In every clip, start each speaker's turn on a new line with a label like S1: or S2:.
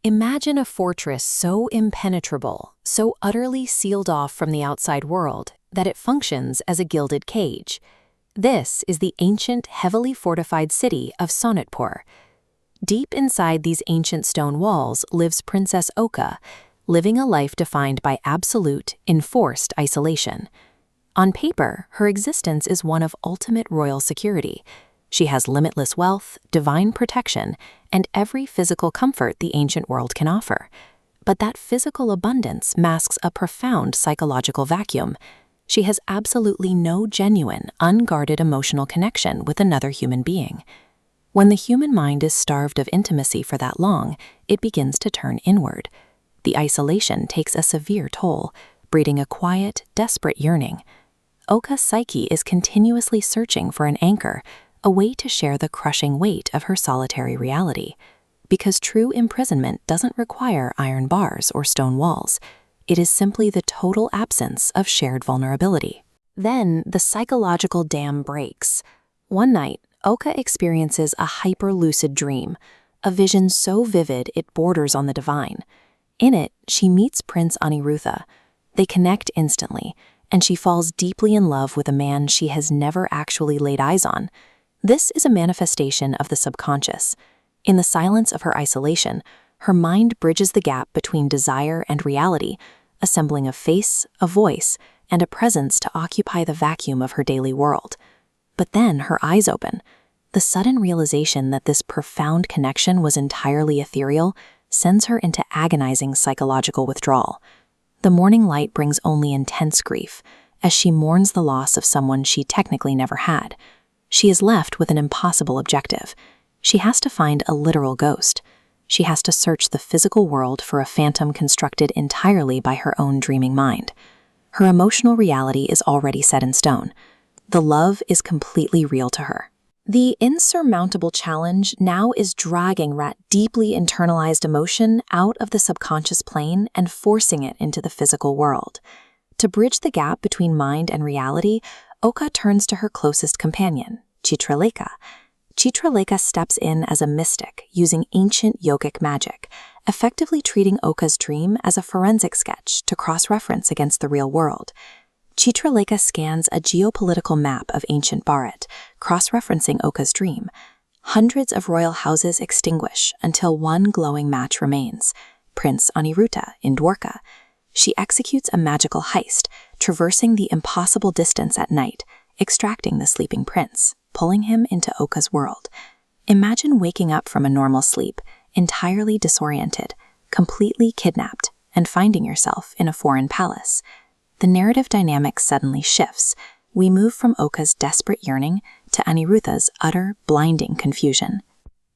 S1: Imagine a fortress so impenetrable, so utterly sealed off from the outside world, that it functions as a gilded cage. This is the ancient, heavily fortified city of Sonitpur. Deep inside these ancient stone walls lives Princess Okha, living a life defined by absolute, enforced isolation. On paper, her existence is one of ultimate royal security. She has limitless wealth, divine protection, and every physical comfort the ancient world can offer. But that physical abundance masks a profound psychological vacuum. She has absolutely no genuine, unguarded emotional connection with another human being. When the human mind is starved of intimacy for that long, it begins to turn inward. The isolation takes a severe toll, breeding a quiet, desperate yearning. Okha's psyche is continuously searching for an anchor, a way to share the crushing weight of her solitary reality. Because true imprisonment doesn't require iron bars or stone walls. It is simply the total absence of shared vulnerability. Then the psychological dam breaks. One night, Okha experiences a hyper-lucid dream, a vision so vivid it borders on the divine. In it, she meets Prince Aniruddha. They connect instantly, and she falls deeply in love with a man she has never actually laid eyes on. This is a manifestation of the subconscious. In the silence of her isolation, her mind bridges the gap between desire and reality, assembling a face, a voice, and a presence to occupy the vacuum of her daily world. But then her eyes open. The sudden realization that this profound connection was entirely ethereal sends her into agonizing psychological withdrawal. The morning light brings only intense grief, as she mourns the loss of someone she technically never had. She is left with an impossible objective. She has to find a literal ghost. She has to search the physical world for a phantom constructed entirely by her own dreaming mind. Her emotional reality is already set in stone. The love is completely real to her. The insurmountable challenge now is dragging that deeply internalized emotion out of the subconscious plane and forcing it into the physical world. To bridge the gap between mind and reality, Okha turns to her closest companion, Chitralekha. Chitralekha steps in as a mystic using ancient yogic magic, effectively treating Okha's dream as a forensic sketch to cross-reference against the real world. Chitralekha scans a geopolitical map of ancient Bharat, cross-referencing Okha's dream. Hundreds of royal houses extinguish until one glowing match remains, Prince Aniruddha in Dwarka. She executes a magical heist, traversing the impossible distance at night, extracting the sleeping prince, pulling him into Okha's world. Imagine waking up from a normal sleep, entirely disoriented, completely kidnapped, and finding yourself in a foreign palace. The narrative dynamic suddenly shifts. We move from Okha's desperate yearning to Aniruddha's utter, blinding confusion.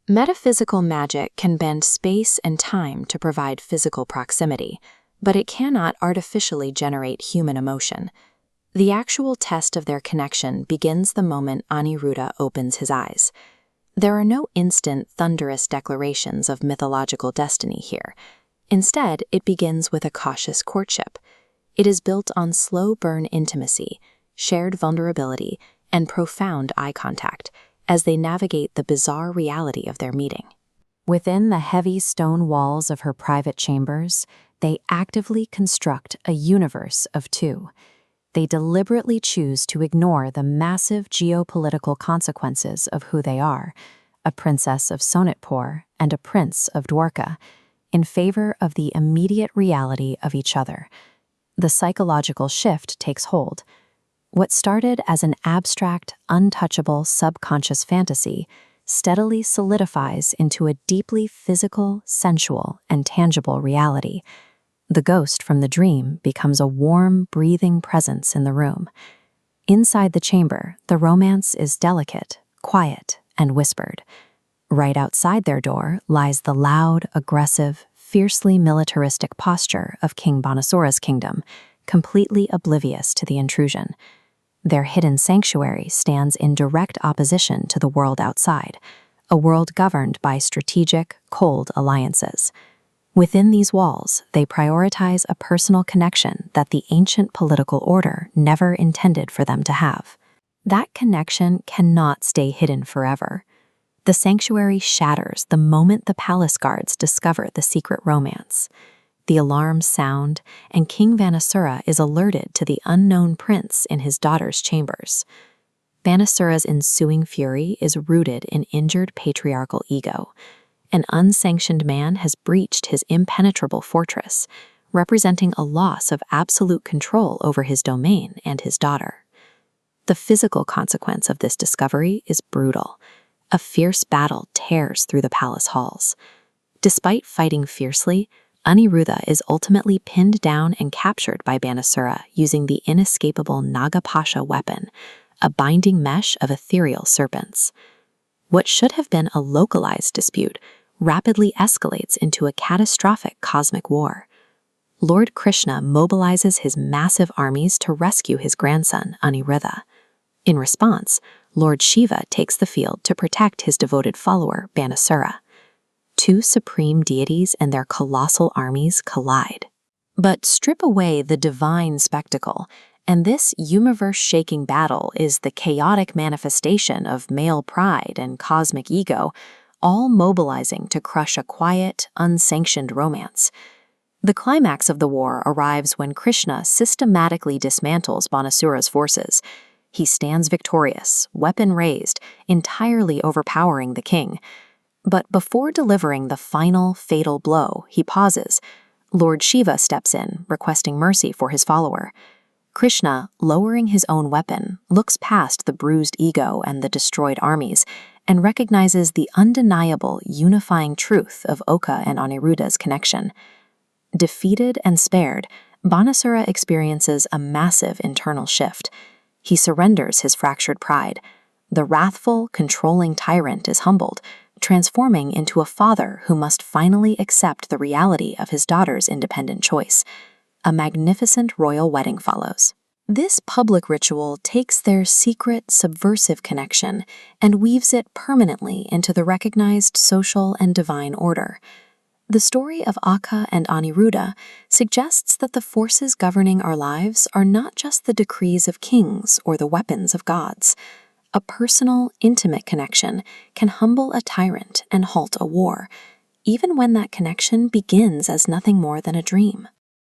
S1: Metaphysical magic can bend space and time to provide physical proximity, but it cannot artificially generate human emotion. The actual test of their connection begins the moment Aniruddha opens his eyes. There are no instant, thunderous declarations of mythological destiny here. Instead, it begins with a cautious courtship. It is built on slow-burn intimacy, shared vulnerability, and profound eye contact as they navigate the bizarre reality of their meeting. Within the heavy stone walls of her private chambers, they actively construct a universe of two. They deliberately choose to ignore the massive geopolitical consequences of who they are, a princess of Sonitpur and a prince of Dwarka, in favor of the immediate reality of each other. The psychological shift takes hold. What started as an abstract, untouchable subconscious fantasy steadily solidifies into a deeply physical, sensual, and tangible reality. The ghost from the dream becomes a warm, breathing presence in the room. Inside the chamber, the romance is delicate, quiet, and whispered. Right outside their door lies the loud, aggressive, fiercely militaristic posture of King Banasura's kingdom, completely oblivious to the intrusion. Their hidden sanctuary stands in direct opposition to the world outside, a world governed by strategic, cold alliances. Within these walls, they prioritize a personal connection that the ancient political order never intended for them to have. That connection cannot stay hidden forever. The sanctuary shatters the moment the palace guards discover the secret romance. The alarms sound, and King Banasura is alerted to the unknown prince in his daughter's chambers. Banasura's ensuing fury is rooted in injured patriarchal ego. An unsanctioned man has breached his impenetrable fortress, representing a loss of absolute control over his domain and his daughter. The physical consequence of this discovery is brutal. A fierce battle tears through the palace halls. Despite fighting fiercely, Aniruddha is ultimately pinned down and captured by Banasura using the inescapable Nagapasha weapon, a binding mesh of ethereal serpents. What should have been a localized dispute rapidly escalates into a catastrophic cosmic war. Lord Krishna mobilizes his massive armies to rescue his grandson, Aniruddha. In response, Lord Shiva takes the field to protect his devoted follower, Banasura. Two supreme deities and their colossal armies collide. But strip away the divine spectacle, and this universe-shaking battle is the chaotic manifestation of male pride and cosmic ego, all mobilizing to crush a quiet, unsanctioned romance. The climax of the war arrives when Krishna systematically dismantles Banasura's forces. He stands victorious, weapon raised, entirely overpowering the king. But before delivering the final, fatal blow, he pauses. Lord Shiva steps in, requesting mercy for his follower. Krishna, lowering his own weapon, looks past the bruised ego and the destroyed armies and recognizes the undeniable, unifying truth of Okha and Aniruddha's connection. Defeated and spared, Banasura experiences a massive internal shift. He surrenders his fractured pride. The wrathful, controlling tyrant is humbled, transforming into a father who must finally accept the reality of his daughter's independent choice. A magnificent royal wedding follows. This public ritual takes their secret, subversive connection and weaves it permanently into the recognized social and divine order. The story of Okha and Aniruddha suggests that the forces governing our lives are not just the decrees of kings or the weapons of gods. A personal, intimate connection can humble a tyrant and halt a war, even when that connection begins as nothing more than a dream.